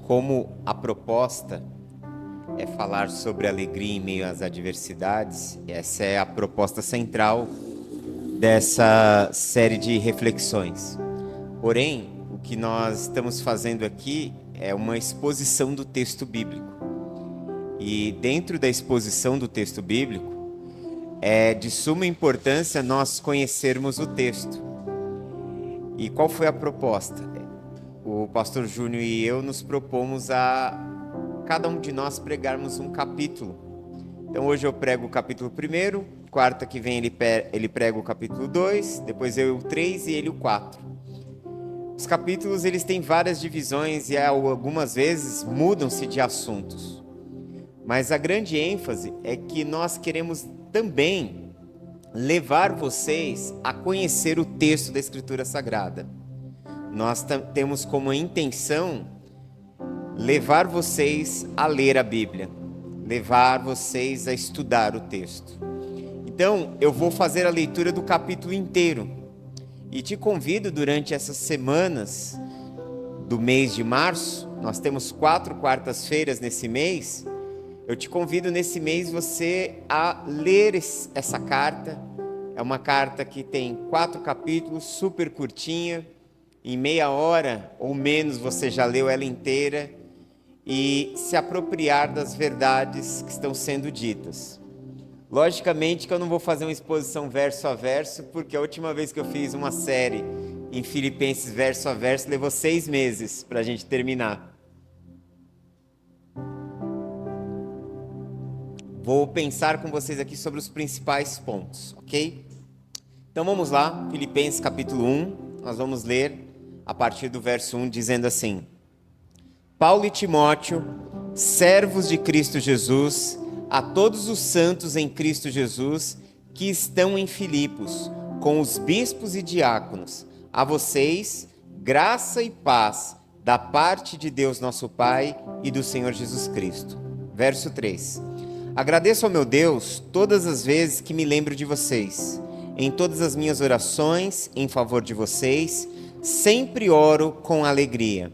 Como a proposta é falar sobre alegria em meio às adversidades, essa é a proposta central dessa série de reflexões. Porém, o que nós estamos fazendo aqui é uma exposição do texto bíblico. E dentro da exposição do texto bíblico, é de suma importância nós conhecermos o texto. E qual foi a proposta? O pastor Júnior e eu nos propomos a cada um de nós pregarmos um capítulo. Então hoje eu prego o capítulo 1, quarta que vem ele prega o capítulo 2, depois eu o 3 e ele o 4. Os capítulos eles têm várias divisões e algumas vezes mudam-se de assuntos. Mas a grande ênfase é que nós queremos também levar vocês a conhecer o texto da Escritura Sagrada. Nós temos como intenção levar vocês a ler a Bíblia, levar vocês a estudar o texto. Então, eu vou fazer a leitura do capítulo inteiro e te convido durante essas semanas do mês de março, nós temos 4 quartas-feiras nesse mês, eu te convido nesse mês você a ler essa carta. É uma carta que tem 4 capítulos, super curtinha, em meia hora ou menos você já leu ela inteira e se apropriar das verdades que estão sendo ditas. Logicamente que eu não vou fazer uma exposição verso a verso, porque a última vez que eu fiz uma série em Filipenses verso a verso levou 6 meses para a gente terminar. Vou pensar com vocês aqui sobre os principais pontos, ok? Então vamos lá, Filipenses capítulo 1, nós vamos ler a partir do verso 1, dizendo assim: Paulo e Timóteo, servos de Cristo Jesus, a todos os santos em Cristo Jesus, que estão em Filipos, com os bispos e diáconos, a vocês, graça e paz, da parte de Deus nosso Pai e do Senhor Jesus Cristo. Verso 3. Agradeço ao meu Deus todas as vezes que me lembro de vocês. Em todas as minhas orações em favor de vocês, sempre oro com alegria,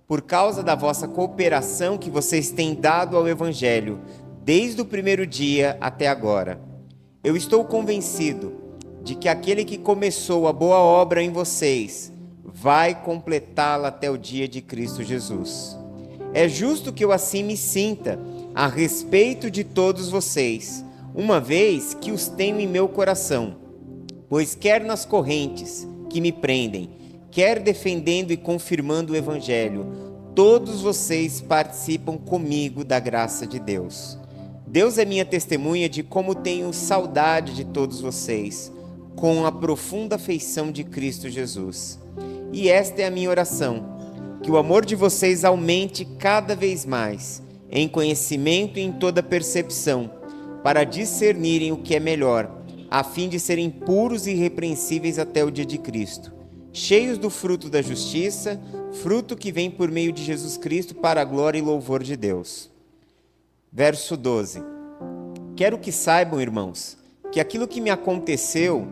por causa da vossa cooperação que vocês têm dado ao Evangelho, desde o primeiro dia até agora. Eu estou convencido de que aquele que começou a boa obra em vocês vai completá-la até o dia de Cristo Jesus. É justo que eu assim me sinta a respeito de todos vocês, uma vez que os tenho em meu coração, pois quer nas correntes que me prendem, quer defendendo e confirmando o Evangelho, todos vocês participam comigo da graça de Deus. Deus é minha testemunha de como tenho saudade de todos vocês, com a profunda afeição de Cristo Jesus. E esta é a minha oração, que o amor de vocês aumente cada vez mais, em conhecimento e em toda percepção, para discernirem o que é melhor, a fim de serem puros e irrepreensíveis até o dia de Cristo, cheios do fruto da justiça, fruto que vem por meio de Jesus Cristo para a glória e louvor de Deus. Verso 12. Quero que saibam, irmãos, que aquilo que me aconteceu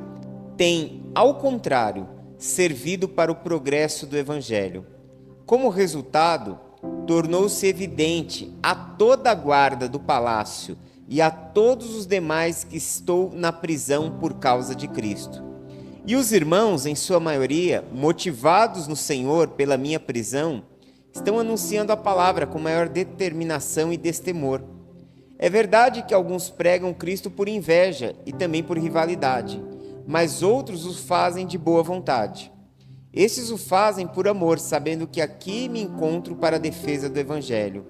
tem, ao contrário, servido para o progresso do Evangelho. Como resultado, tornou-se evidente a toda a guarda do palácio e a todos os demais que estou na prisão por causa de Cristo. E os irmãos, em sua maioria, motivados no Senhor pela minha prisão, estão anunciando a palavra com maior determinação e destemor. É verdade que alguns pregam Cristo por inveja e também por rivalidade, mas outros o fazem de boa vontade. Esses o fazem por amor, sabendo que aqui me encontro para a defesa do Evangelho.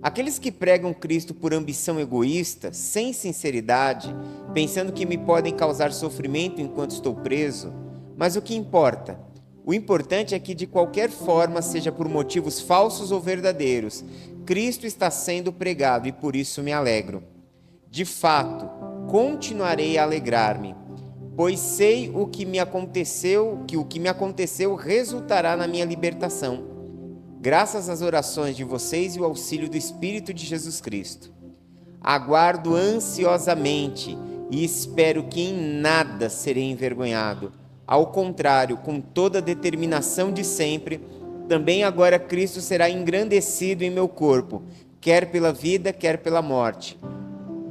Aqueles que pregam Cristo por ambição egoísta, sem sinceridade, pensando que me podem causar sofrimento enquanto estou preso, mas o que importa? O importante é que, de qualquer forma, seja por motivos falsos ou verdadeiros, Cristo está sendo pregado e por isso me alegro. De fato, continuarei a alegrar-me, pois sei que o que me aconteceu resultará na minha libertação, graças às orações de vocês e o auxílio do Espírito de Jesus Cristo. Aguardo ansiosamente e espero que em nada serei envergonhado. Ao contrário, com toda a determinação de sempre, também agora Cristo será engrandecido em meu corpo, quer pela vida, quer pela morte.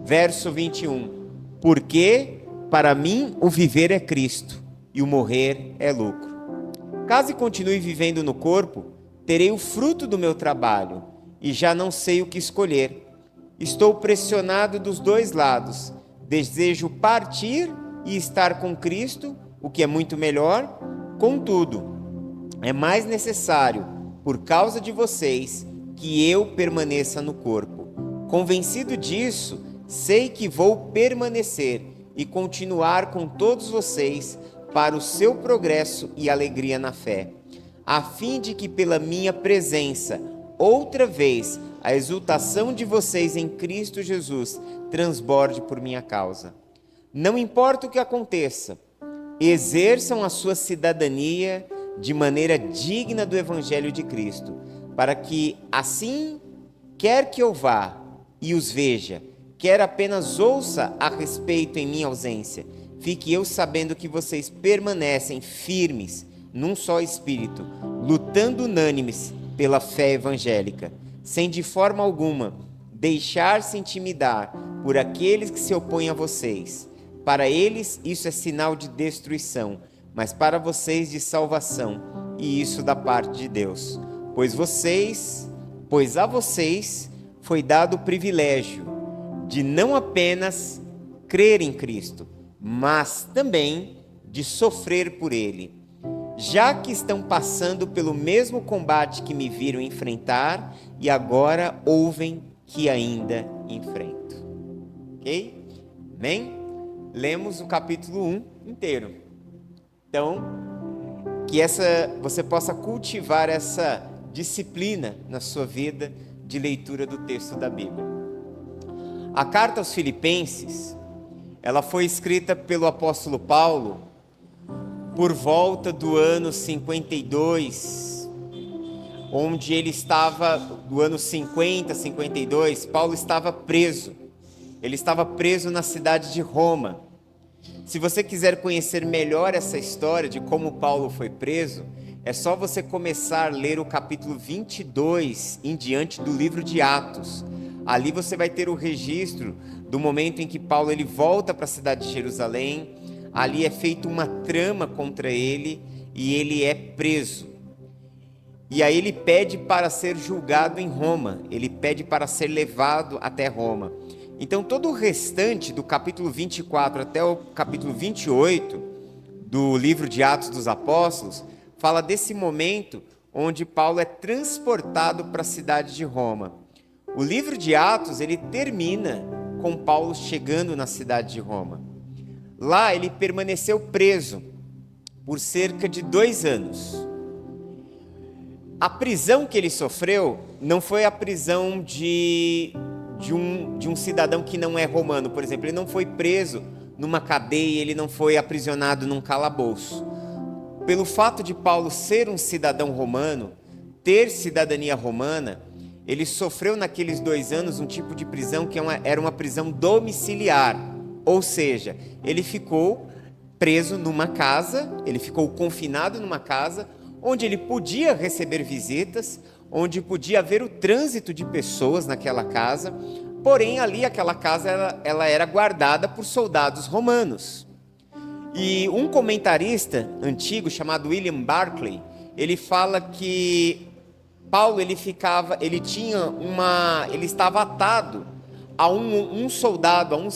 Verso 21. Porque para mim o viver é Cristo e o morrer é lucro. Caso continue vivendo no corpo, terei o fruto do meu trabalho e já não sei o que escolher. Estou pressionado dos dois lados. Desejo partir e estar com Cristo, o que é muito melhor. Contudo, é mais necessário, por causa de vocês, que eu permaneça no corpo. Convencido disso, sei que vou permanecer e continuar com todos vocês para o seu progresso e alegria na fé, a fim de que pela minha presença, outra vez, a exultação de vocês em Cristo Jesus transborde por minha causa. Não importa o que aconteça, exerçam a sua cidadania de maneira digna do Evangelho de Cristo, para que assim, quer que eu vá e os veja, quer apenas ouça a respeito em minha ausência, fique eu sabendo que vocês permanecem firmes num só espírito, lutando unânimes pela fé evangélica, sem de forma alguma deixar-se intimidar por aqueles que se opõem a vocês. Para eles isso é sinal de destruição, mas para vocês de salvação, e isso da parte de Deus. Pois a vocês foi dado o privilégio de não apenas crer em Cristo, mas também de sofrer por Ele, já que estão passando pelo mesmo combate que me viram enfrentar e agora ouvem que ainda enfrento. Ok? Amém? Lemos o capítulo 1 inteiro. Então, que você possa cultivar essa disciplina na sua vida de leitura do texto da Bíblia. A carta aos Filipenses, ela foi escrita pelo apóstolo Paulo por volta do ano 52, onde ele estava, do ano 50, 52, Paulo estava preso. Ele estava preso na cidade de Roma. Se você quiser conhecer melhor essa história de como Paulo foi preso, é só você começar a ler o capítulo 22 em diante do livro de Atos. Ali você vai ter o registro do momento em que Paulo ele volta para a cidade de Jerusalém. Ali é feita uma trama contra ele e ele é preso. E aí ele pede para ser julgado em Roma, ele pede para ser levado até Roma. Então todo o restante do capítulo 24 até o capítulo 28 do livro de Atos dos Apóstolos fala desse momento onde Paulo é transportado para a cidade de Roma. O livro de Atos ele termina com Paulo chegando na cidade de Roma. Lá ele permaneceu preso por cerca de 2 anos. A prisão que ele sofreu não foi a prisão de um cidadão que não é romano, por exemplo. Ele não foi preso numa cadeia, ele não foi aprisionado num calabouço. Pelo fato de Paulo ser um cidadão romano, ter cidadania romana, ele sofreu naqueles 2 anos um tipo de prisão que era uma prisão domiciliar, ou seja, ele ficou preso numa casa, ele ficou confinado numa casa, onde ele podia receber visitas, onde podia haver o trânsito de pessoas naquela casa, porém ali aquela casa ela era guardada por soldados romanos. E um comentarista antigo chamado William Barclay, ele fala que Paulo ele estava atado a um soldado, a um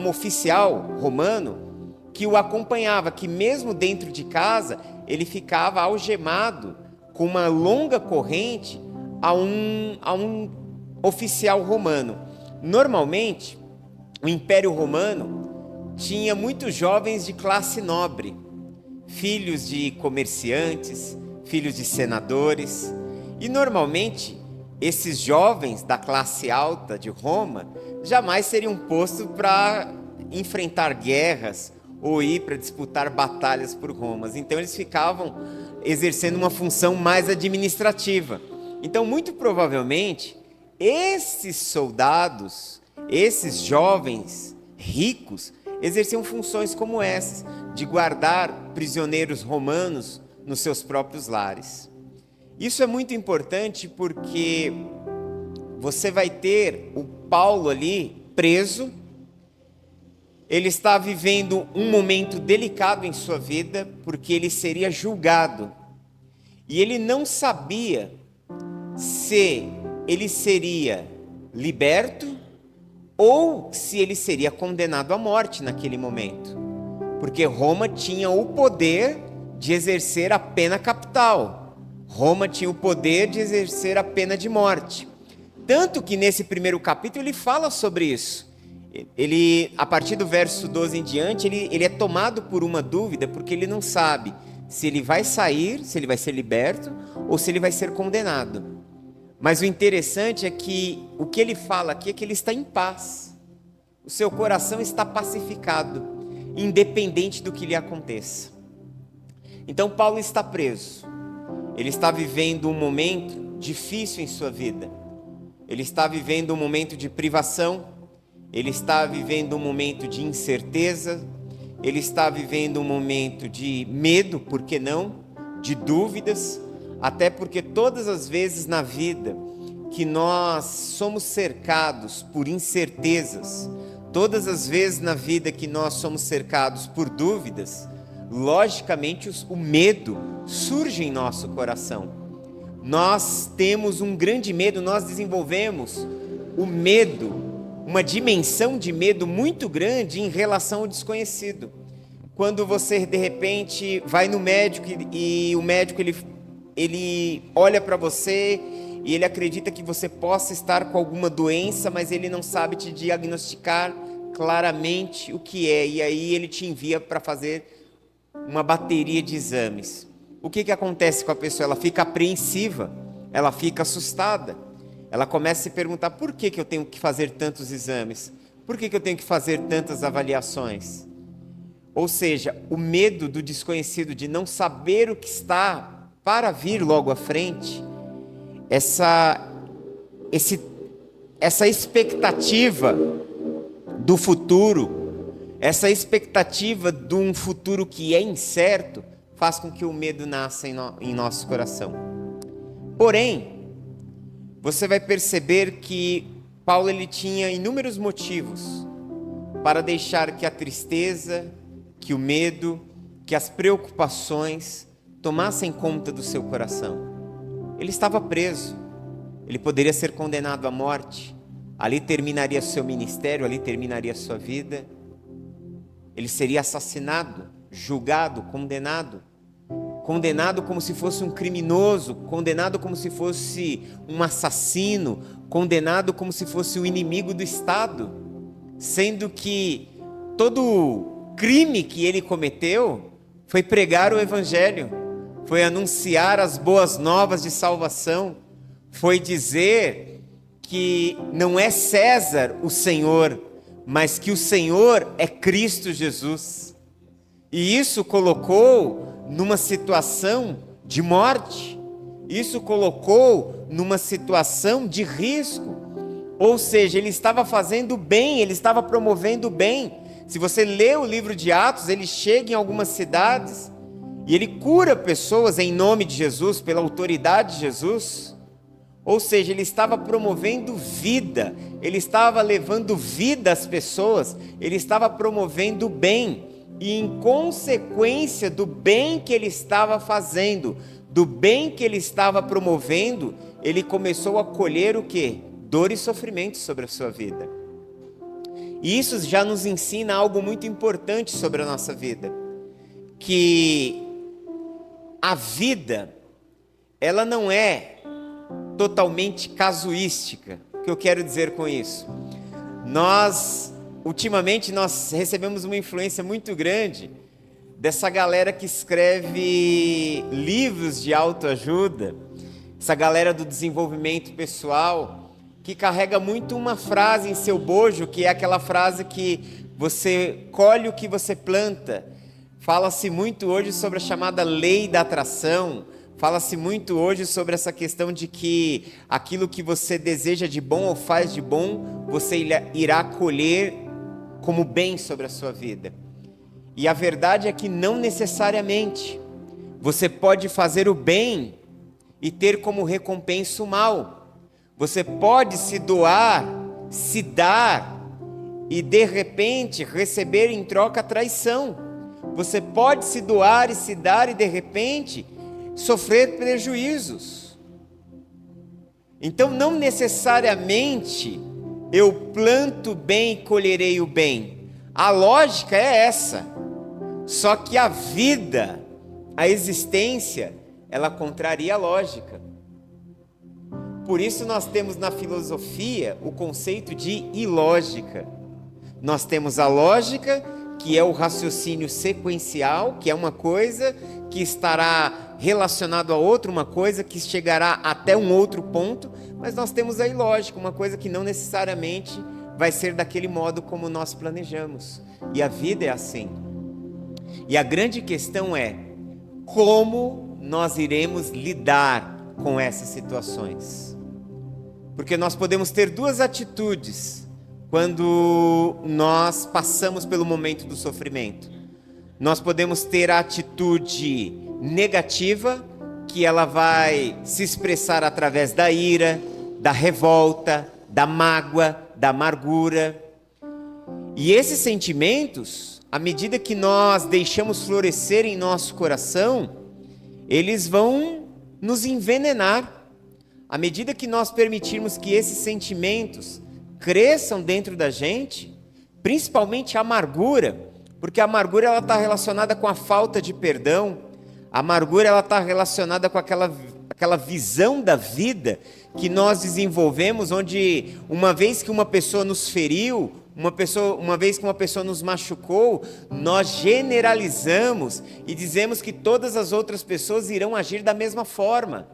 oficial romano que o acompanhava, que mesmo dentro de casa ele ficava algemado com uma longa corrente a um oficial romano. Normalmente, o Império Romano tinha muitos jovens de classe nobre, filhos de comerciantes, filhos de senadores, e normalmente esses jovens da classe alta de Roma jamais seriam postos para enfrentar guerras ou ir para disputar batalhas por Roma. Então eles ficavam exercendo uma função mais administrativa. Então, muito provavelmente, esses soldados, esses jovens ricos, exerciam funções como essas, de guardar prisioneiros romanos nos seus próprios lares. Isso é muito importante porque você vai ter o Paulo ali preso, ele está vivendo um momento delicado em sua vida, porque ele seria julgado, e ele não sabia se ele seria liberto ou se ele seria condenado à morte naquele momento, porque Roma tinha o poder de exercer a pena capital, Roma tinha o poder de exercer a pena de morte. Tanto que nesse primeiro capítulo ele fala sobre isso. Ele, a partir do verso 12 em diante, ele é tomado por uma dúvida, porque ele não sabe se ele vai sair, se ele vai ser liberto, ou se ele vai ser condenado. Mas o interessante é que o que ele fala aqui é que ele está em paz. O seu coração está pacificado, independente do que lhe aconteça. Então Paulo está preso. Ele está vivendo um momento difícil em sua vida. Ele está vivendo um momento de privação, ele está vivendo um momento de incerteza, ele está vivendo um momento de medo, por que não? De dúvidas, até porque todas as vezes na vida que nós somos cercados por incertezas, todas as vezes na vida que nós somos cercados por dúvidas, logicamente o medo surge em nosso coração. Nós temos um grande medo, nós desenvolvemos o medo, uma dimensão de medo muito grande em relação ao desconhecido. Quando você de repente vai no médico e o médico ele olha para você e ele acredita que você possa estar com alguma doença, mas ele não sabe te diagnosticar claramente o que é, e aí ele te envia para fazer uma bateria de exames. O que acontece com a pessoa? Ela fica apreensiva, ela fica assustada, ela começa a se perguntar: por que eu tenho que fazer tantos exames? Por que eu tenho que fazer tantas avaliações? Ou seja, o medo do desconhecido, de não saber o que está para vir logo à frente, essa expectativa do futuro, essa expectativa de um futuro que é incerto, faz com que o medo nasça em nosso coração. Porém, você vai perceber que Paulo ele tinha inúmeros motivos para deixar que a tristeza, que o medo, que as preocupações tomassem conta do seu coração. Ele estava preso, ele poderia ser condenado à morte, ali terminaria seu ministério, ali terminaria sua vida, ele seria assassinado, julgado, condenado como se fosse um criminoso, condenado como se fosse um assassino, condenado como se fosse o inimigo do Estado, sendo que todo crime que ele cometeu foi pregar o Evangelho, foi anunciar as boas novas de salvação, foi dizer que não é César o Senhor, mas que o Senhor é Cristo Jesus. E isso colocou numa situação de morte, isso colocou numa situação de risco. Ou seja, ele estava fazendo bem, ele estava promovendo o bem. Se você lê o livro de Atos, ele chega em algumas cidades e ele cura pessoas em nome de Jesus, pela autoridade de Jesus. Ou seja, ele estava promovendo vida, ele estava levando vida às pessoas, ele estava promovendo o bem. E em consequência do bem que ele estava fazendo, do bem que ele estava promovendo, ele começou a colher o quê? Dor e sofrimento sobre a sua vida. E isso já nos ensina algo muito importante sobre a nossa vida, que a vida, ela não é totalmente casuística. O que eu quero dizer com isso? Ultimamente nós recebemos uma influência muito grande dessa galera que escreve livros de autoajuda, essa galera do desenvolvimento pessoal, que carrega muito uma frase em seu bojo, que é aquela frase que você colhe o que você planta. Fala-se muito hoje sobre a chamada lei da atração, fala-se muito hoje sobre essa questão de que aquilo que você deseja de bom ou faz de bom, você irá colher como bem sobre a sua vida. E a verdade é que não necessariamente. Você pode fazer o bem e ter como recompensa o mal. Você pode se doar, se dar e de repente receber em troca traição. Você pode se doar e se dar e de repente sofrer prejuízos. Então não necessariamente eu planto bem e colherei o bem. A lógica é essa. Só que a vida, a existência, ela contraria a lógica. Por isso nós temos na filosofia o conceito de ilógica. Nós temos a lógica, que é o raciocínio sequencial, que é uma coisa que estará relacionado a outra, uma coisa que chegará até um outro ponto, mas nós temos a ilógica, uma coisa que não necessariamente vai ser daquele modo como nós planejamos. E a vida é assim. E a grande questão é como nós iremos lidar com essas situações. Porque nós podemos ter duas atitudes quando nós passamos pelo momento do sofrimento. Nós podemos ter a atitude negativa, que ela vai se expressar através da ira, da revolta, da mágoa, da amargura. E esses sentimentos, à medida que nós deixamos florescer em nosso coração, eles vão nos envenenar. À medida que nós permitirmos que esses sentimentos cresçam dentro da gente, principalmente a amargura, porque a amargura ela está relacionada com a falta de perdão, a amargura ela está relacionada com aquela visão da vida que nós desenvolvemos, onde uma vez que uma pessoa nos feriu, uma vez que uma pessoa nos machucou, nós generalizamos e dizemos que todas as outras pessoas irão agir da mesma forma.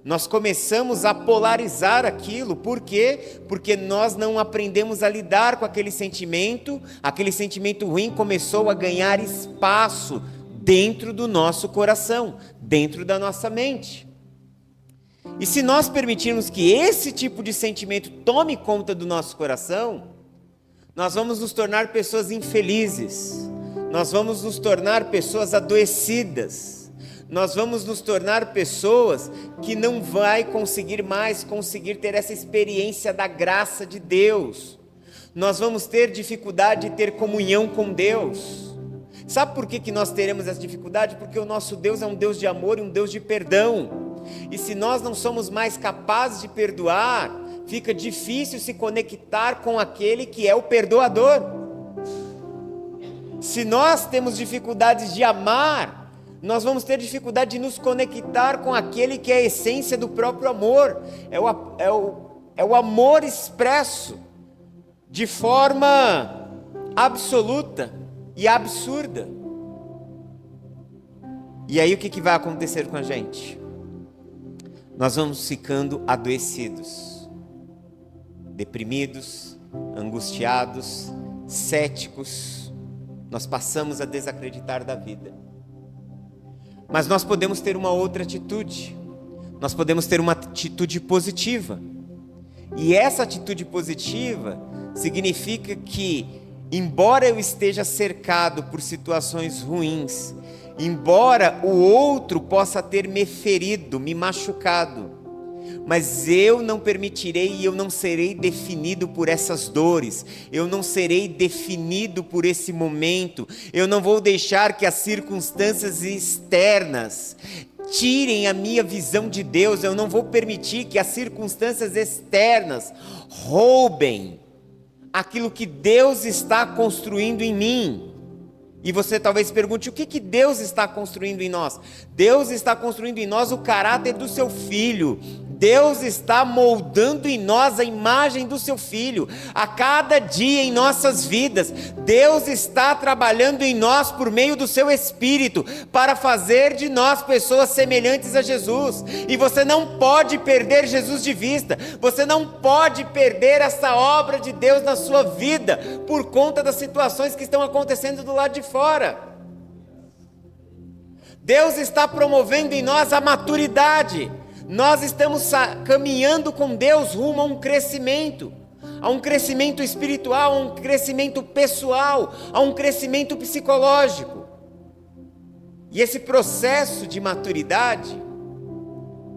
Nós começamos a polarizar aquilo. Por quê? Porque nós não aprendemos a lidar com aquele sentimento ruim começou a ganhar espaço dentro do nosso coração, dentro da nossa mente. E se nós permitirmos que esse tipo de sentimento tome conta do nosso coração, nós vamos nos tornar pessoas infelizes, nós vamos nos tornar pessoas adoecidas, nós vamos nos tornar pessoas que não vai conseguir ter essa experiência da graça de Deus. Nós vamos ter dificuldade de ter comunhão com Deus. Sabe por que nós teremos essa dificuldade? Porque o nosso Deus é um Deus de amor e um Deus de perdão. E se nós não somos mais capazes de perdoar, fica difícil se conectar com aquele que é o perdoador. Se nós temos dificuldades de amar, nós vamos ter dificuldade de nos conectar com aquele que é a essência do próprio amor. É o amor expresso de forma absoluta e absurda. E aí o que vai acontecer com a gente? Nós vamos ficando adoecidos, deprimidos, angustiados, céticos. Nós passamos a desacreditar da vida. Mas nós podemos ter uma outra atitude. Nós podemos ter uma atitude positiva. E essa atitude positiva significa que, embora eu esteja cercado por situações ruins, embora o outro possa ter me ferido, me machucado, mas eu não permitirei e eu não serei definido por essas dores, eu não serei definido por esse momento, eu não vou deixar que as circunstâncias externas tirem a minha visão de Deus, eu não vou permitir que as circunstâncias externas roubem aquilo que Deus está construindo em mim. E você talvez pergunte, o que Deus está construindo em nós? Deus está construindo em nós o caráter do seu Filho. Deus está moldando em nós a imagem do seu Filho. A cada dia em nossas vidas, Deus está trabalhando em nós por meio do seu Espírito, para fazer de nós pessoas semelhantes a Jesus. E você não pode perder Jesus de vista. Você não pode perder essa obra de Deus na sua vida, por conta das situações que estão acontecendo do lado de fora. Deus está promovendo em nós a maturidade. Nós estamos caminhando com Deus rumo a um crescimento espiritual, a um crescimento pessoal, a um crescimento psicológico. E esse processo de maturidade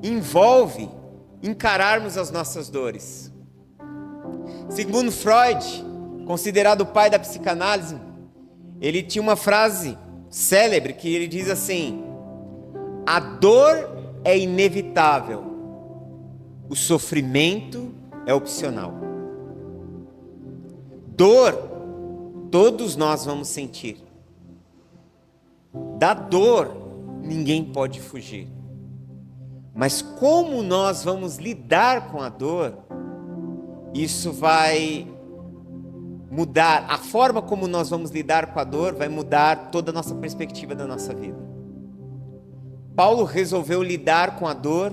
envolve encararmos as nossas dores. Segundo Freud, considerado o pai da psicanálise, ele tinha uma frase célebre que ele diz assim: a dor é inevitável, o sofrimento é opcional. Dor, todos nós vamos sentir. Da dor, ninguém pode fugir. Mas como nós vamos lidar com a dor, isso vai mudar. A forma como nós vamos lidar com a dor vai mudar toda a nossa perspectiva da nossa vida. Paulo resolveu lidar com a dor,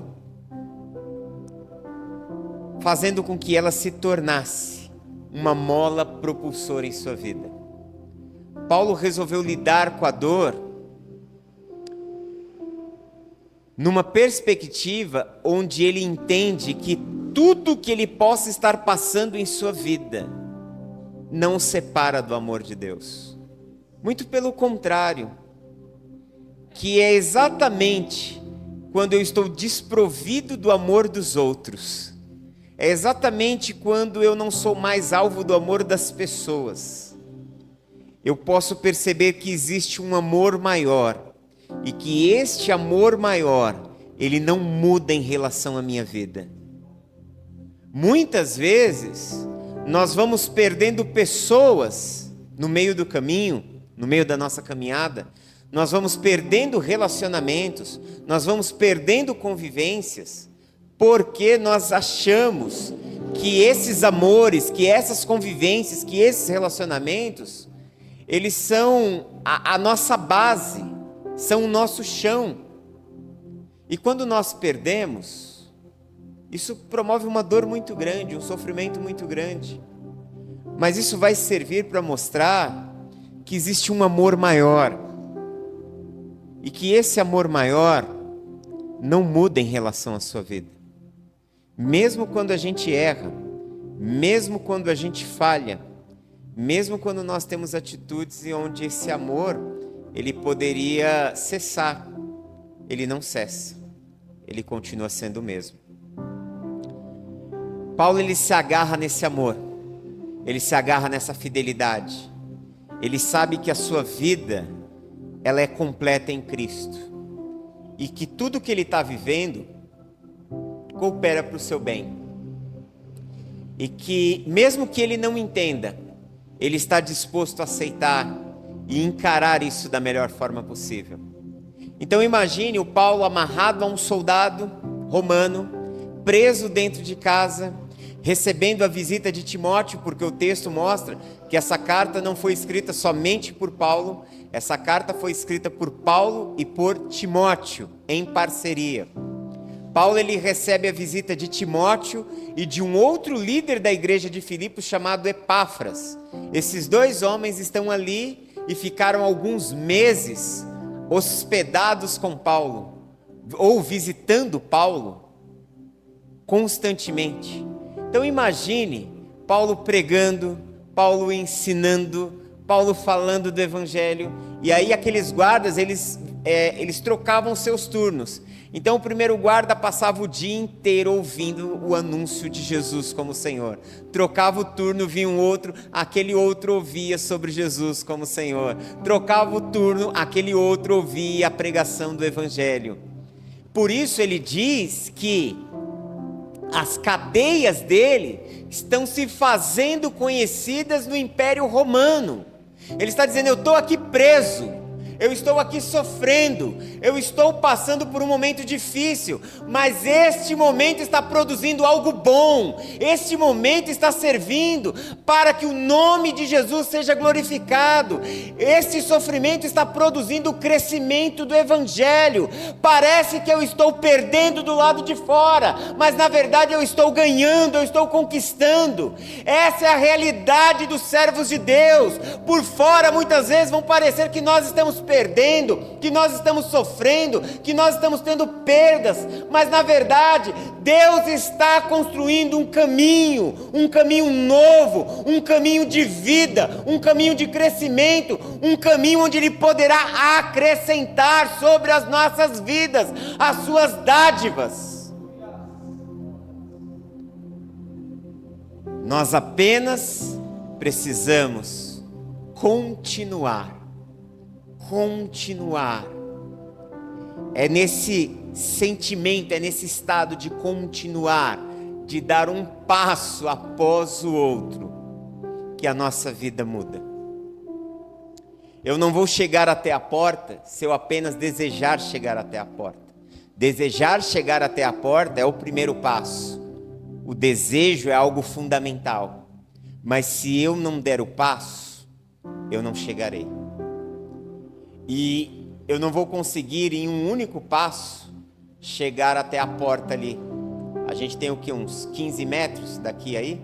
fazendo com que ela se tornasse uma mola propulsora em sua vida. Paulo resolveu lidar com a dor numa perspectiva onde ele entende que tudo que ele possa estar passando em sua vida não o separa do amor de Deus. Muito pelo contrário, que é exatamente quando eu estou desprovido do amor dos outros, é exatamente quando eu não sou mais alvo do amor das pessoas, eu posso perceber que existe um amor maior, e que este amor maior, ele não muda em relação à minha vida. Muitas vezes, nós vamos perdendo pessoas no meio do caminho, no meio da nossa caminhada, nós vamos perdendo relacionamentos, nós vamos perdendo convivências, porque nós achamos que esses amores, que essas convivências, que esses relacionamentos, eles são a nossa base, são o nosso chão. E quando nós perdemos, isso promove uma dor muito grande, um sofrimento muito grande. Mas isso vai servir para mostrar que existe um amor maior. E que esse amor maior não muda em relação à sua vida. Mesmo quando a gente erra, mesmo quando a gente falha, mesmo quando nós temos atitudes em onde esse amor, ele poderia cessar, ele não cessa, ele continua sendo o mesmo. Paulo, ele se agarra nesse amor, ele se agarra nessa fidelidade, ele sabe que a sua vida, ela é completa em Cristo, e que tudo que ele está vivendo, coopera para o seu bem, e que mesmo que ele não entenda, ele está disposto a aceitar e encarar isso da melhor forma possível. Então imagine o Paulo amarrado a um soldado romano, preso dentro de casa, recebendo a visita de Timóteo, porque o texto mostra que essa carta não foi escrita somente por Paulo, essa carta foi escrita por Paulo e por Timóteo, em parceria. Paulo, ele recebe a visita de Timóteo e de um outro líder da igreja de Filipos chamado Epáfras. Esses dois homens estão ali e ficaram alguns meses hospedados com Paulo, ou visitando Paulo constantemente. Então imagine Paulo pregando, Paulo ensinando, Paulo falando do evangelho, e aí aqueles guardas, eles trocavam seus turnos. Então o primeiro guarda passava o dia inteiro ouvindo o anúncio de Jesus como Senhor. Trocava o turno, vinha um outro, aquele outro ouvia sobre Jesus como Senhor. Trocava o turno, aquele outro ouvia a pregação do Evangelho. Por isso ele diz que as cadeias dele estão se fazendo conhecidas no Império Romano. Ele está dizendo: eu estou aqui preso, eu estou aqui sofrendo, eu estou passando por um momento difícil, mas este momento está produzindo algo bom, este momento está servindo para que o nome de Jesus seja glorificado, este sofrimento está produzindo o crescimento do Evangelho. Parece que eu estou perdendo do lado de fora, mas na verdade eu estou ganhando, eu estou conquistando. Essa é a realidade dos servos de Deus. Por fora muitas vezes vão parecer que nós estamos perdendo, que nós estamos sofrendo, que nós estamos tendo perdas, mas na verdade, Deus está construindo um caminho novo, um caminho de vida, um caminho de crescimento, um caminho onde Ele poderá acrescentar sobre as nossas vidas as suas dádivas. Nós apenas precisamos continuar. É nesse sentimento, é nesse estado de continuar, de dar um passo após o outro, que a nossa vida muda. Eu não vou chegar até a porta se eu apenas desejar chegar até a porta. Desejar chegar até a porta é o primeiro passo. O desejo é algo fundamental. Mas se eu não der o passo, eu não chegarei. E eu não vou conseguir em um único passo chegar até a porta ali. A gente tem o que? Uns 15 metros daqui aí?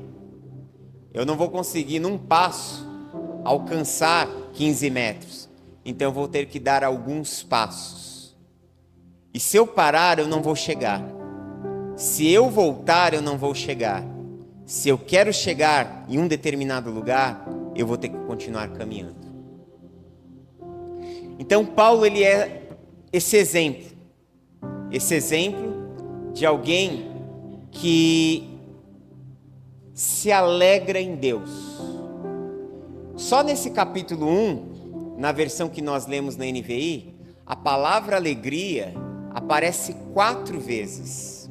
Eu não vou conseguir num passo alcançar 15 metros. Então eu vou ter que dar alguns passos. E se eu parar, eu não vou chegar. Se eu voltar, eu não vou chegar. Se eu quero chegar em um determinado lugar, eu vou ter que continuar caminhando. Então Paulo, ele é esse exemplo de alguém que se alegra em Deus. Só nesse capítulo 1, na versão que nós lemos na NVI, a palavra alegria aparece 4 vezes.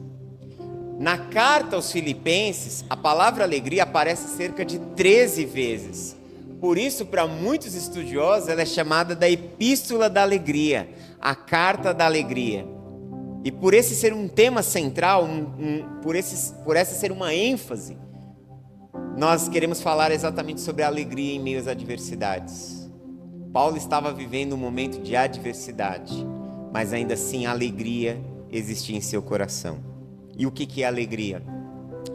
Na carta aos Filipenses, a palavra alegria aparece cerca de 13 vezes. Por isso, para muitos estudiosos, ela é chamada da Epístola da Alegria, a Carta da Alegria. E por esse ser um tema central, por essa ser uma ênfase, nós queremos falar exatamente sobre a alegria em meio às adversidades. Paulo estava vivendo um momento de adversidade, mas ainda assim a alegria existia em seu coração. E o que é alegria?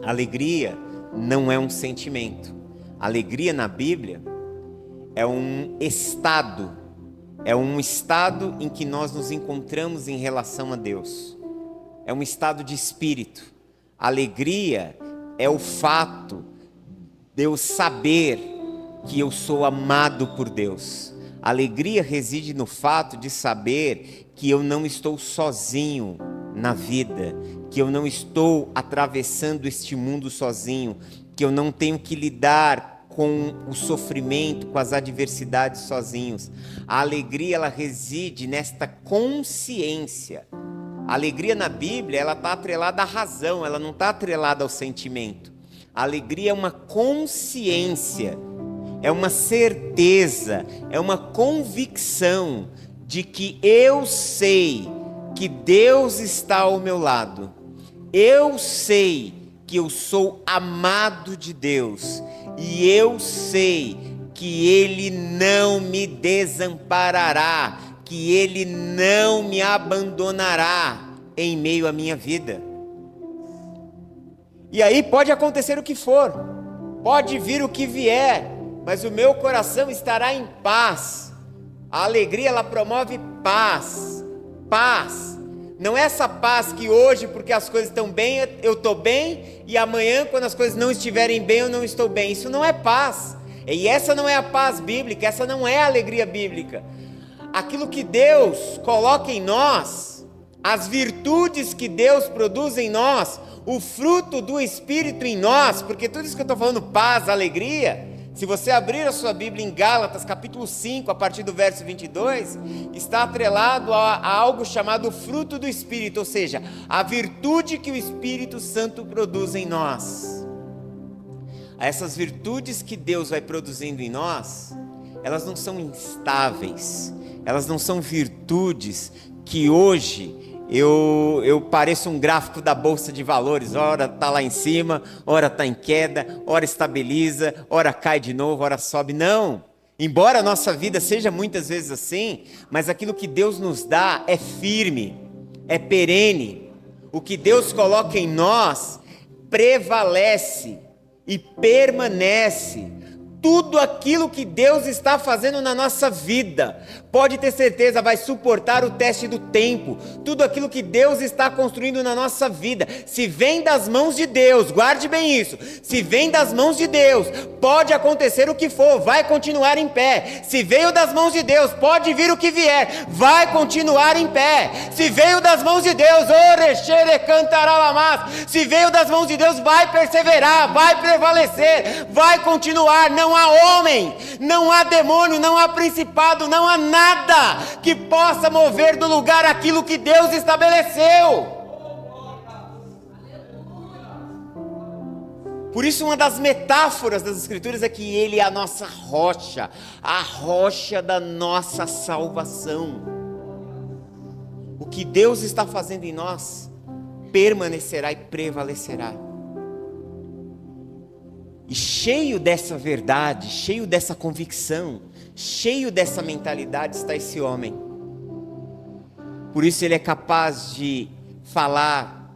Alegria não é um sentimento. Alegria na Bíblia é um estado em que nós nos encontramos em relação a Deus. É um estado de espírito. Alegria é o fato de eu saber que eu sou amado por Deus. Alegria reside no fato de saber que eu não estou sozinho na vida, que eu não estou atravessando este mundo sozinho, que eu não tenho que lidar com o sofrimento, com as adversidades sozinhos. A alegria, ela reside nesta consciência. A alegria na Bíblia, ela está atrelada à razão, ela não está atrelada ao sentimento. A alegria é uma consciência, é uma certeza, é uma convicção de que eu sei que Deus está ao meu lado. Eu sei que eu sou amado de Deus. E eu sei que Ele não me desamparará, que Ele não me abandonará em meio à minha vida. E aí pode acontecer o que for, pode vir o que vier, mas o meu coração estará em paz. A alegria, ela promove paz. Paz. Não é essa paz que hoje, porque as coisas estão bem, eu estou bem, e amanhã, quando as coisas não estiverem bem, eu não estou bem. Isso não é paz. E essa não é a paz bíblica, essa não é a alegria bíblica. Aquilo que Deus coloca em nós, as virtudes que Deus produz em nós, o fruto do Espírito em nós, porque tudo isso que eu estou falando, paz, alegria, se você abrir a sua Bíblia em Gálatas, capítulo 5, a partir do verso 22, está atrelado a algo chamado fruto do Espírito, ou seja, a virtude que o Espírito Santo produz em nós. Essas virtudes que Deus vai produzindo em nós, elas não são instáveis, elas não são virtudes que hoje eu pareço um gráfico da Bolsa de Valores, ora está lá em cima, ora está em queda, ora estabiliza, ora cai de novo, ora sobe. Não, embora a nossa vida seja muitas vezes assim, mas aquilo que Deus nos dá é firme, é perene. O que Deus coloca em nós prevalece e permanece Tudo aquilo que Deus está fazendo na nossa vida, pode ter certeza, vai suportar o teste do tempo. Tudo aquilo que Deus está construindo na nossa vida, se vem das mãos de Deus, guarde bem isso, se vem das mãos de Deus, pode acontecer o que for, vai continuar em pé. Se veio das mãos de Deus, pode vir o que vier, vai continuar em pé. Se veio das mãos de Deus, se veio das mãos de Deus, vai perseverar, vai prevalecer, vai continuar. Não há homem, não há demônio, não há principado, não há nada que possa mover do lugar aquilo que Deus estabeleceu. Por isso, uma das metáforas das Escrituras é que Ele é a nossa rocha, a rocha da nossa salvação. O que Deus está fazendo em nós permanecerá e prevalecerá. E cheio dessa verdade, cheio dessa convicção, cheio dessa mentalidade está esse homem. Por isso ele é capaz de falar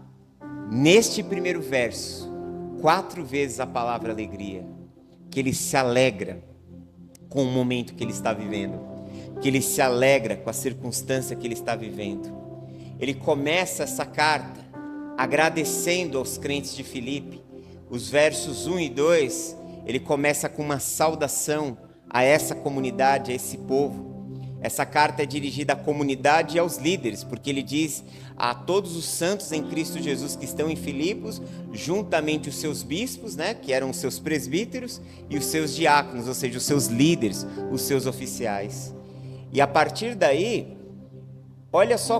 neste primeiro verso 4 vezes a palavra alegria, que ele se alegra com o momento que ele está vivendo, que ele se alegra com a circunstância que ele está vivendo. Ele começa essa carta agradecendo aos crentes de Filipe. Os versos 1 e 2, ele começa com uma saudação a essa comunidade, a esse povo. Essa carta é dirigida à comunidade e aos líderes, porque ele diz a todos os santos em Cristo Jesus que estão em Filipos, juntamente os seus bispos, que eram os seus presbíteros, e os seus diáconos, ou seja, os seus líderes, os seus oficiais. E a partir daí, olha só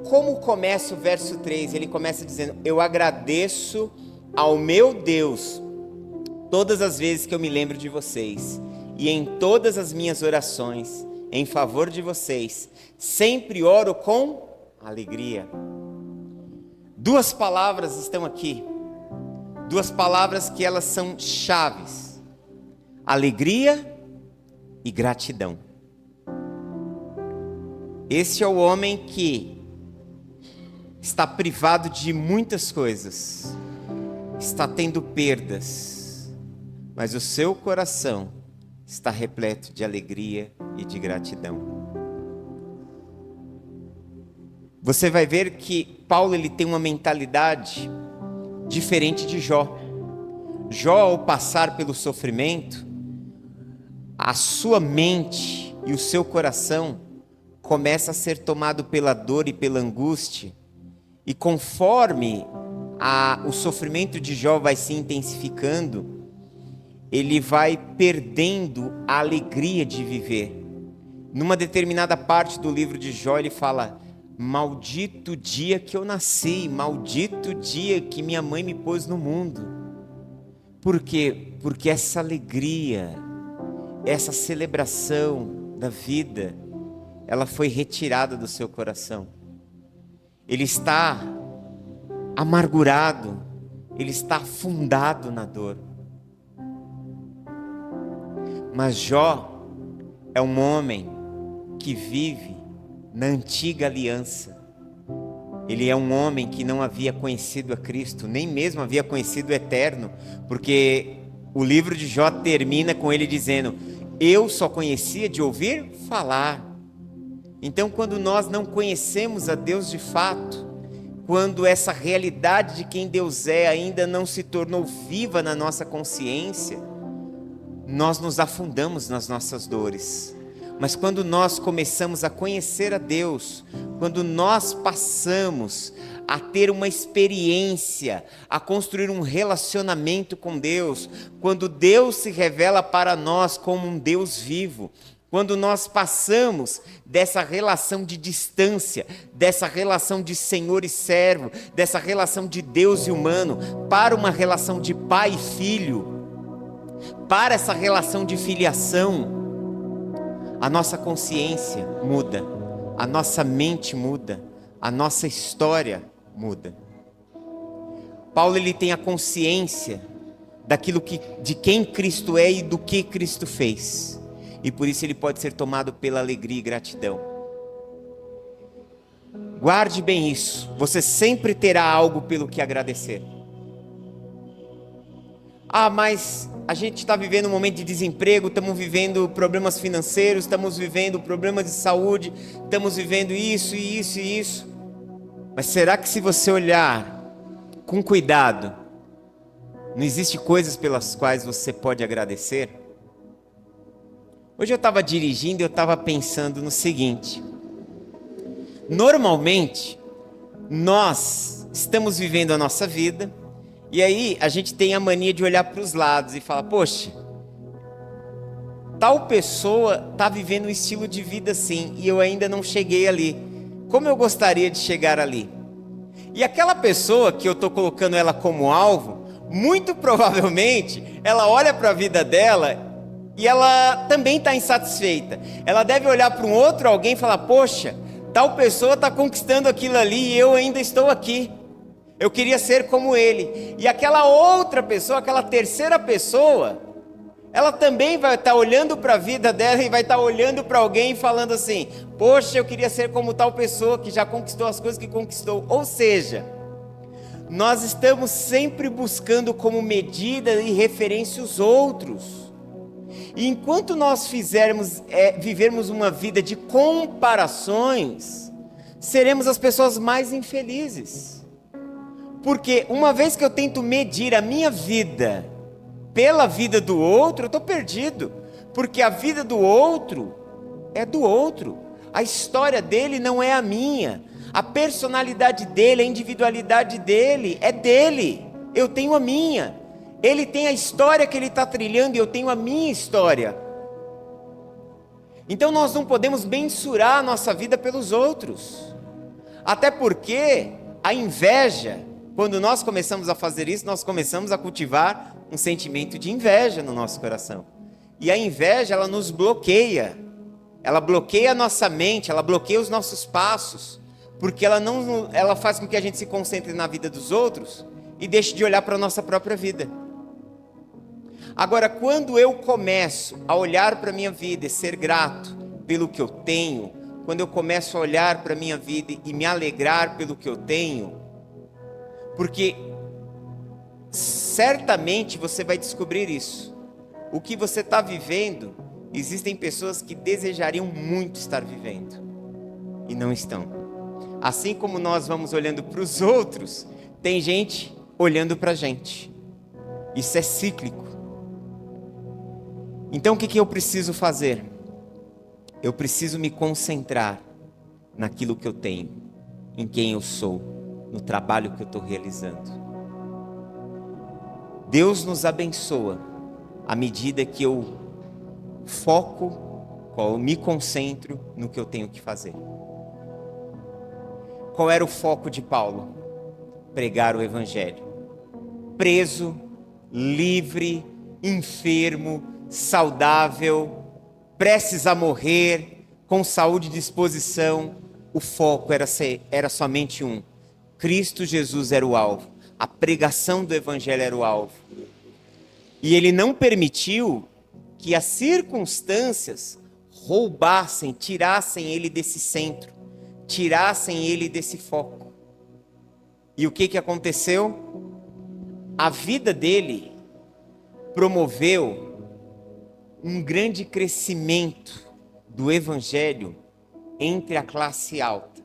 como começa o verso 3, ele começa dizendo: eu agradeço ao meu Deus todas as vezes que eu me lembro de vocês, e em todas as minhas orações em favor de vocês, sempre oro com alegria. 2 palavras estão aqui, 2 palavras que elas são chaves: alegria e gratidão. Esse é o homem que está privado de muitas coisas, está tendo perdas, mas o seu coração está repleto de alegria e de gratidão. Você vai ver que Paulo ele tem uma mentalidade diferente de Jó. Jó, ao passar pelo sofrimento, a sua mente e o seu coração começa a ser tomado pela dor e pela angústia, e conforme o sofrimento de Jó vai se intensificando, ele vai perdendo a alegria de viver. Numa determinada parte do livro de Jó, ele fala: maldito dia que eu nasci, maldito dia que minha mãe me pôs no mundo. Por quê? Porque essa alegria, essa celebração da vida, ela foi retirada do seu coração. Ele está amargurado, ele está afundado na dor. Mas Jó é um homem que vive na antiga aliança. Ele é um homem que não havia conhecido a Cristo, nem mesmo havia conhecido o Eterno, porque o livro de Jó termina com ele dizendo: eu só conhecia de ouvir falar. Então, quando nós não conhecemos a Deus de fato, quando essa realidade de quem Deus é ainda não se tornou viva na nossa consciência, nós nos afundamos nas nossas dores. Mas quando nós começamos a conhecer a Deus, quando nós passamos a ter uma experiência, a construir um relacionamento com Deus, quando Deus se revela para nós como um Deus vivo, quando nós passamos dessa relação de distância, dessa relação de senhor e servo, dessa relação de Deus e humano, para uma relação de pai e filho, para essa relação de filiação, a nossa consciência muda, a nossa mente muda, a nossa história muda. Paulo ele tem a consciência de quem Cristo é e do que Cristo fez. E por isso ele pode ser tomado pela alegria e gratidão. Guarde bem isso. Você sempre terá algo pelo que agradecer. Mas a gente está vivendo um momento de desemprego, estamos vivendo problemas financeiros, estamos vivendo problemas de saúde, estamos vivendo isso e isso e isso. Mas será que se você olhar com cuidado, não existe coisas pelas quais você pode agradecer? Hoje eu estava dirigindo e eu estava pensando no seguinte: normalmente, nós estamos vivendo a nossa vida, e aí a gente tem a mania de olhar para os lados e falar, poxa, tal pessoa está vivendo um estilo de vida assim, e eu ainda não cheguei ali. Como eu gostaria de chegar ali? E aquela pessoa que eu estou colocando ela como alvo, muito provavelmente, ela olha para a vida dela e ela também está insatisfeita. Ela deve olhar para um outro alguém e falar, poxa, tal pessoa está conquistando aquilo ali e eu ainda estou aqui. Eu queria ser como ele. E aquela outra pessoa, aquela terceira pessoa, ela também vai estar olhando para a vida dela e vai estar olhando para alguém e falando assim, poxa, eu queria ser como tal pessoa que já conquistou as coisas que conquistou. Ou seja, nós estamos sempre buscando como medida e referência os outros. E enquanto nós vivermos uma vida de comparações, seremos as pessoas mais infelizes. Porque uma vez que eu tento medir a minha vida pela vida do outro, eu estou perdido. Porque a vida do outro é do outro. A história dele não é a minha. A personalidade dele, a individualidade dele é dele. Eu tenho a minha. Ele tem a história que ele está trilhando e eu tenho a minha história. Então nós não podemos mensurar a nossa vida pelos outros. Até porque a inveja, quando nós começamos a fazer isso, nós começamos a cultivar um sentimento de inveja no nosso coração. E a inveja, ela nos bloqueia. Ela bloqueia a nossa mente, ela bloqueia os nossos passos. Porque ela faz com que a gente se concentre na vida dos outros e deixe de olhar para a nossa própria vida. Agora, quando eu começo a olhar para a minha vida e ser grato pelo que eu tenho, quando eu começo a olhar para a minha vida e me alegrar pelo que eu tenho, porque certamente você vai descobrir isso. O que você está vivendo, existem pessoas que desejariam muito estar vivendo e não estão. Assim como nós vamos olhando para os outros, tem gente olhando para a gente. Isso é cíclico. Então o que eu preciso fazer? Eu preciso me concentrar naquilo que eu tenho, em quem eu sou, no trabalho que eu estou realizando. Deus nos abençoa à medida que eu foco, eu me concentro no que eu tenho que fazer. Qual era o foco de Paulo? Pregar o evangelho. Preso, livre, enfermo, saudável, prestes a morrer, com saúde e disposição, o foco era somente um. Cristo Jesus era o alvo. A pregação do evangelho era o alvo. E ele não permitiu que as circunstâncias roubassem, tirassem ele desse centro, tirassem ele desse foco. E o que aconteceu? A vida dele promoveu um grande crescimento do evangelho entre a classe alta.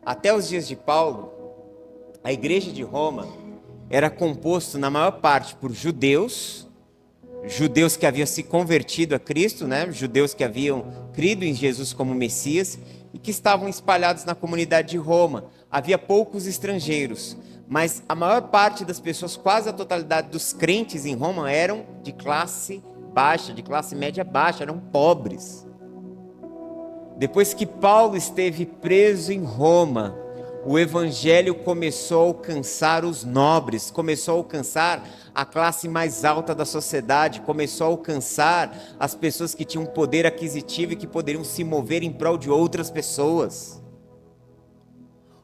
Até os dias de Paulo, a igreja de Roma era composta na maior parte por judeus que haviam se convertido a Cristo, judeus que haviam crido em Jesus como Messias e que estavam espalhados na comunidade de Roma. Havia poucos estrangeiros, mas a maior parte das pessoas, quase a totalidade dos crentes em Roma, eram de classe baixa, de classe média baixa, eram pobres. Depois que Paulo esteve preso em Roma, o evangelho começou a alcançar os nobres, começou a alcançar a classe mais alta da sociedade, começou a alcançar as pessoas que tinham poder aquisitivo e que poderiam se mover em prol de outras pessoas.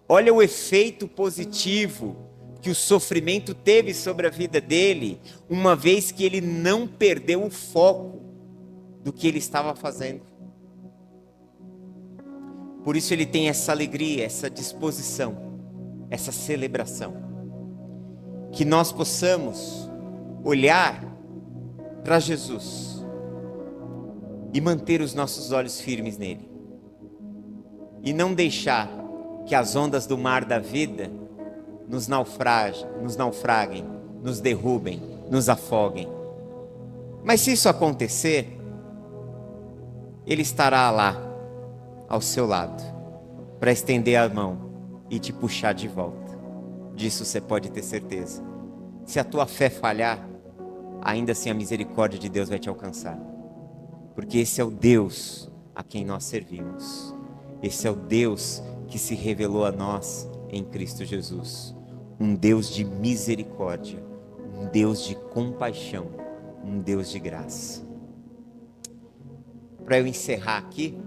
Olha o efeito positivo que o sofrimento teve sobre a vida dele, uma vez que ele não perdeu o foco do que ele estava fazendo. Por isso ele tem essa alegria, essa disposição, essa celebração. Que nós possamos olhar para Jesus e manter os nossos olhos firmes nele. E não deixar que as ondas do mar da vida nos naufraguem, nos derrubem, nos afoguem. Mas se isso acontecer, Ele estará lá, ao seu lado, para estender a mão e te puxar de volta. Disso você pode ter certeza. Se a tua fé falhar, ainda assim a misericórdia de Deus vai te alcançar. Porque esse é o Deus a quem nós servimos. Esse é o Deus que se revelou a nós em Cristo Jesus. Um Deus de misericórdia, um Deus de compaixão, um Deus de graça. Para eu encerrar aqui,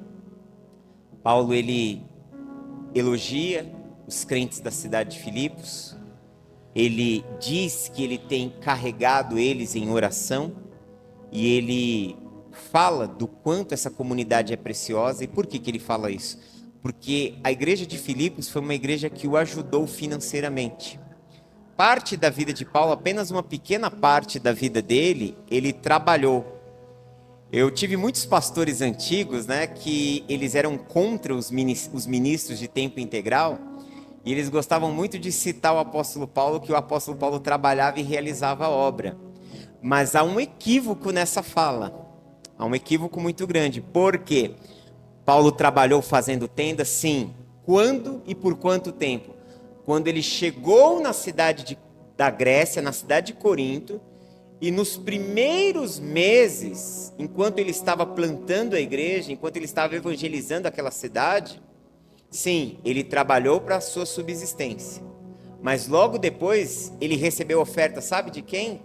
Paulo ele elogia os crentes da cidade de Filipos. Ele diz que ele tem carregado eles em oração e ele fala do quanto essa comunidade é preciosa. E por que ele fala isso? Porque a igreja de Filipos foi uma igreja que o ajudou financeiramente. Parte da vida de Paulo, apenas uma pequena parte da vida dele, ele trabalhou. Eu tive muitos pastores antigos, que eles eram contra os ministros de tempo integral, e eles gostavam muito de citar o apóstolo Paulo, que o apóstolo Paulo trabalhava e realizava a obra. Mas há um equívoco nessa fala, há um equívoco muito grande. Por quê? Paulo trabalhou fazendo tenda, sim. Quando e por quanto tempo? Quando ele chegou na cidade da Grécia, na cidade de Corinto, e nos primeiros meses, enquanto ele estava plantando a igreja, enquanto ele estava evangelizando aquela cidade, sim, ele trabalhou para a sua subsistência. Mas logo depois, ele recebeu oferta, sabe de quem?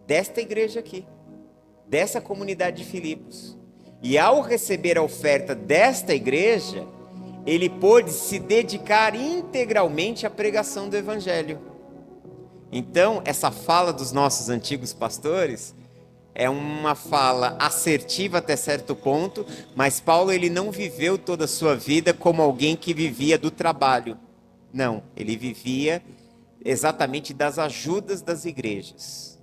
Desta igreja aqui, dessa comunidade de Filipos. E ao receber a oferta desta igreja, ele pôde se dedicar integralmente à pregação do evangelho. Então, essa fala dos nossos antigos pastores é uma fala assertiva até certo ponto, mas Paulo ele não viveu toda a sua vida como alguém que vivia do trabalho. Não, ele vivia exatamente das ajudas das igrejas.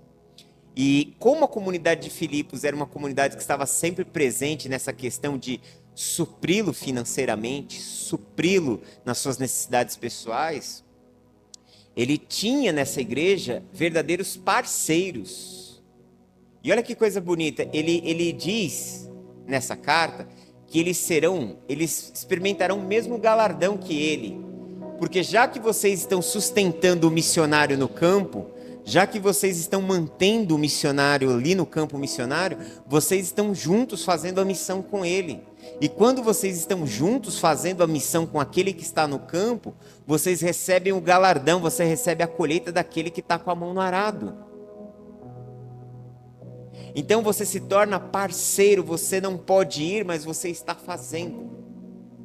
E como a comunidade de Filipos era uma comunidade que estava sempre presente nessa questão de supri-lo financeiramente, supri-lo nas suas necessidades pessoais, ele tinha nessa igreja verdadeiros parceiros. E olha que coisa bonita, ele diz nessa carta que eles experimentarão o mesmo galardão que ele. Porque já que vocês estão sustentando o missionário no campo, já que vocês estão mantendo o missionário ali no campo missionário, vocês estão juntos fazendo a missão com ele. E quando vocês estão juntos fazendo a missão com aquele que está no campo, vocês recebem o galardão, você recebe a colheita daquele que está com a mão no arado. Então você se torna parceiro, você não pode ir, mas você está fazendo.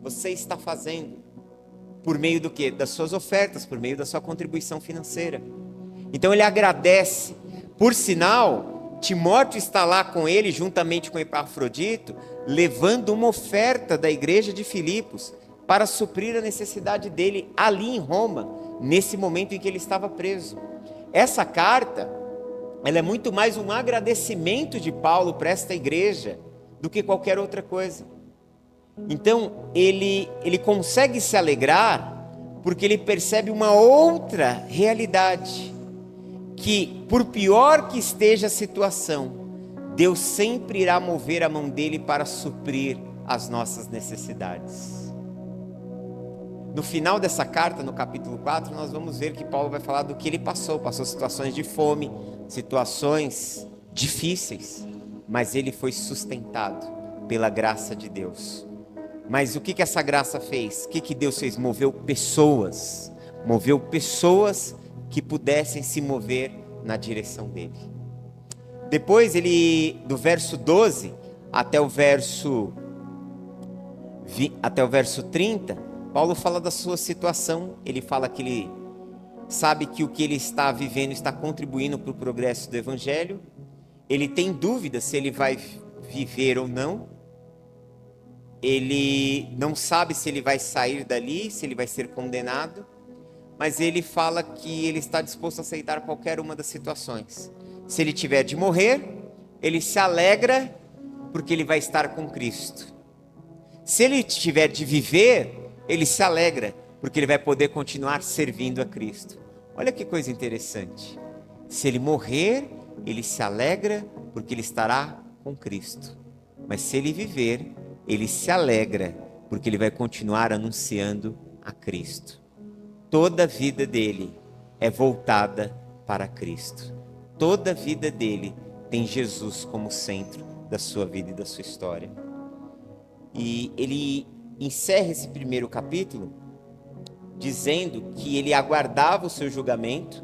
Você está fazendo. Por meio do quê? Das suas ofertas, por meio da sua contribuição financeira. Então ele agradece. Por sinal, Timóteo está lá com ele, juntamente com Epafrodito, levando uma oferta da igreja de Filipos para suprir a necessidade dele ali em Roma, nesse momento em que ele estava preso. Essa carta, ela é muito mais um agradecimento de Paulo para esta igreja do que qualquer outra coisa. Então, ele consegue se alegrar porque ele percebe uma outra realidade, que por pior que esteja a situação, Deus sempre irá mover a mão dele para suprir as nossas necessidades. No final dessa carta, no capítulo 4, nós vamos ver que Paulo vai falar do que ele passou situações de fome, situações difíceis, mas ele foi sustentado pela graça de Deus. Mas o que essa graça fez? O que Deus fez? Moveu pessoas que pudessem se mover na direção dele. Depois do verso 12 até o verso 30, Paulo fala da sua situação. Ele fala que ele sabe que o que ele está vivendo está contribuindo para o progresso do evangelho. Ele tem dúvida se ele vai viver ou não. Ele não sabe se ele vai sair dali, se ele vai ser condenado. Mas ele fala que ele está disposto a aceitar qualquer uma das situações. Se ele tiver de morrer, ele se alegra porque ele vai estar com Cristo. Se ele tiver de viver, ele se alegra porque ele vai poder continuar servindo a Cristo. Olha que coisa interessante. Se ele morrer, ele se alegra porque ele estará com Cristo. Mas se ele viver, ele se alegra porque ele vai continuar anunciando a Cristo. Toda a vida dele é voltada para Cristo. Toda a vida dele tem Jesus como centro da sua vida e da sua história. E ele encerra esse primeiro capítulo dizendo que ele aguardava o seu julgamento,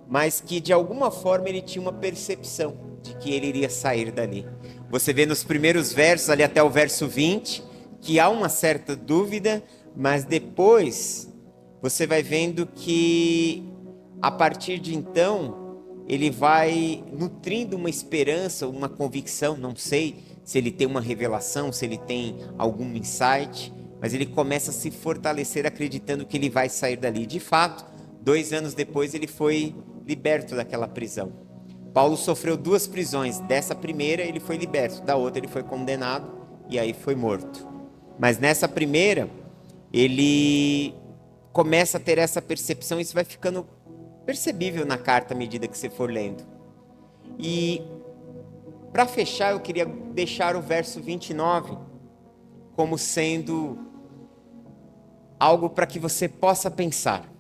mas que de alguma forma ele tinha uma percepção de que ele iria sair dali. Você vê nos primeiros versos, ali até o verso 20, que há uma certa dúvida, mas depois você vai vendo que a partir de então ele vai nutrindo uma esperança, uma convicção, não sei se ele tem uma revelação, se ele tem algum insight, mas ele começa a se fortalecer acreditando que ele vai sair dali. De fato, 2 anos depois ele foi liberto daquela prisão. Paulo sofreu 2 prisões. Dessa primeira ele foi liberto, da outra ele foi condenado e aí foi morto. Mas nessa primeira ele começa a ter essa percepção, e isso vai ficando percebível na carta à medida que você for lendo. E para fechar, eu queria deixar o verso 29 como sendo algo para que você possa pensar.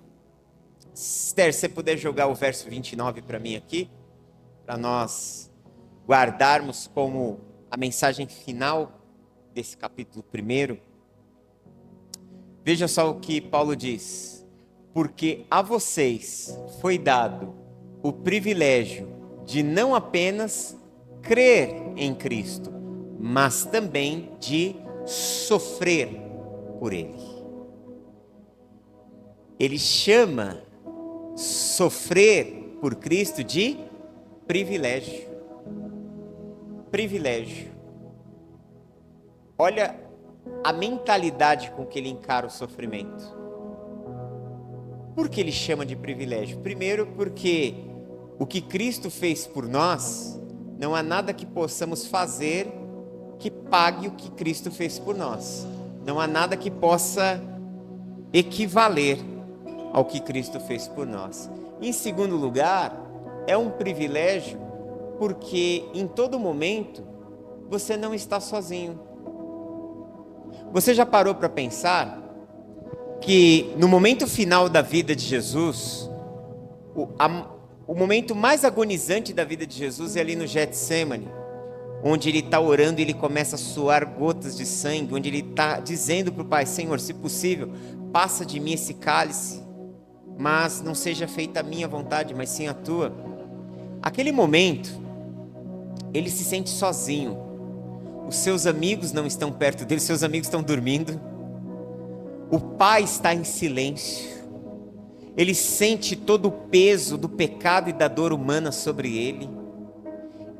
Esther, se você puder jogar o verso 29 para mim aqui, para nós guardarmos como a mensagem final desse capítulo 1. Veja só o que Paulo diz: porque a vocês foi dado o privilégio de não apenas crer em Cristo, mas também de sofrer por Ele. Ele chama sofrer por Cristo de privilégio. Privilégio. Olha a mentalidade com que ele encara o sofrimento. Por que ele chama de privilégio? Primeiro, porque o que Cristo fez por nós, não há nada que possamos fazer que pague o que Cristo fez por nós. Não há nada que possa equivaler ao que Cristo fez por nós. Em segundo lugar, é um privilégio porque em todo momento você não está sozinho. Você já parou para pensar que no momento final da vida de Jesus, o momento mais agonizante da vida de Jesus é ali no Getsêmani, onde ele está orando e ele começa a suar gotas de sangue, onde ele está dizendo para o Pai: Senhor, se possível, passa de mim esse cálice, mas não seja feita a minha vontade, mas sim a tua. Aquele momento, ele se sente sozinho. Os seus amigos não estão perto dele, seus amigos estão dormindo. O Pai está em silêncio. Ele sente todo o peso do pecado e da dor humana sobre ele.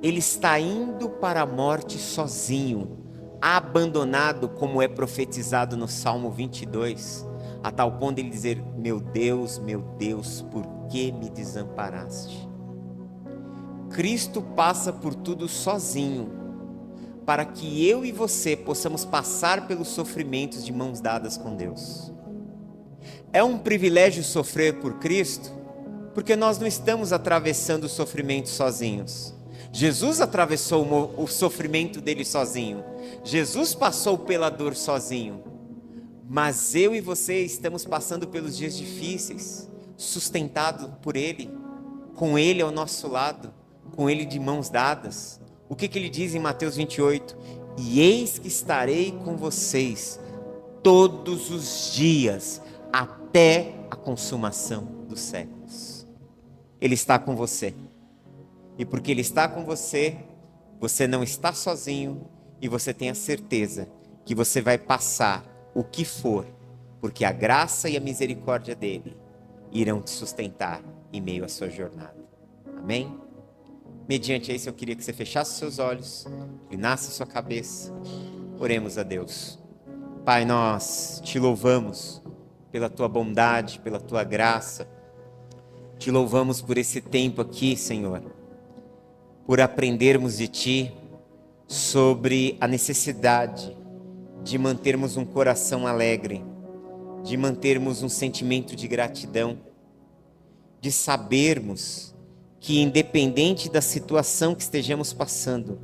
Ele está indo para a morte sozinho, abandonado, como é profetizado no Salmo 22, a tal ponto de ele dizer: meu Deus, por que me desamparaste? Cristo passa por tudo sozinho, para que eu e você possamos passar pelos sofrimentos de mãos dadas com Deus. É um privilégio sofrer por Cristo, porque nós não estamos atravessando o sofrimento sozinhos. Jesus atravessou o sofrimento dele sozinho. Jesus passou pela dor sozinho. Mas eu e você estamos passando pelos dias difíceis, sustentado por Ele, com Ele ao nosso lado, com Ele de mãos dadas. O que ele diz em Mateus 28? E eis que estarei com vocês todos os dias, até a consumação dos séculos. Ele está com você. E porque Ele está com você, você não está sozinho, e você tem a certeza que você vai passar o que for, porque a graça e a misericórdia dEle irão te sustentar em meio à sua jornada. Amém? Mediante isso, eu queria que você fechasse seus olhos, inclinasse sua cabeça. Oremos a Deus. Pai, nós te louvamos pela tua bondade, pela tua graça. Te louvamos por esse tempo aqui, Senhor, por aprendermos de Ti sobre a necessidade de mantermos um coração alegre, de mantermos um sentimento de gratidão, de sabermos que independente da situação que estejamos passando,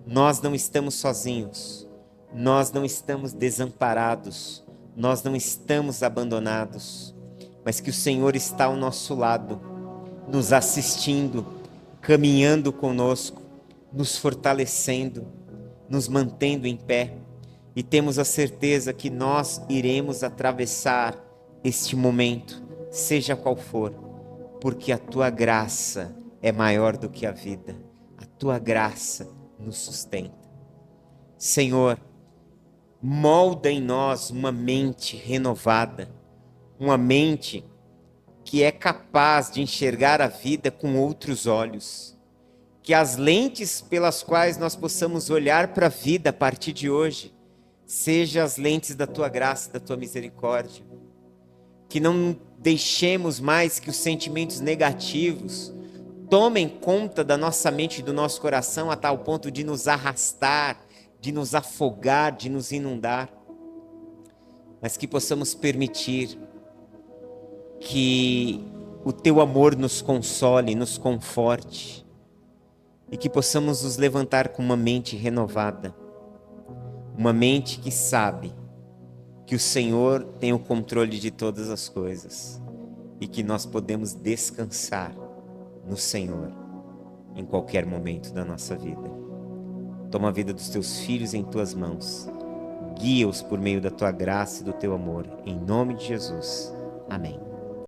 nós não estamos sozinhos, nós não estamos desamparados, nós não estamos abandonados, mas que o Senhor está ao nosso lado, nos assistindo, caminhando conosco, nos fortalecendo, nos mantendo em pé, e temos a certeza que nós iremos atravessar este momento, seja qual for, porque a Tua graça é maior do que a vida, a Tua graça nos sustenta. Senhor, molda em nós uma mente renovada, uma mente que é capaz de enxergar a vida com outros olhos, que as lentes pelas quais nós possamos olhar para a vida a partir de hoje, sejam as lentes da Tua graça, da Tua misericórdia, que não deixemos mais que os sentimentos negativos tomem conta da nossa mente e do nosso coração a tal ponto de nos arrastar, de nos afogar, de nos inundar, mas que possamos permitir que o Teu amor nos console, nos conforte, e que possamos nos levantar com uma mente renovada, uma mente que sabe que o Senhor tem o controle de todas as coisas e que nós podemos descansar no Senhor em qualquer momento da nossa vida. Toma a vida dos Teus filhos em Tuas mãos, guia-os por meio da Tua graça e do Teu amor, em nome de Jesus. Amém.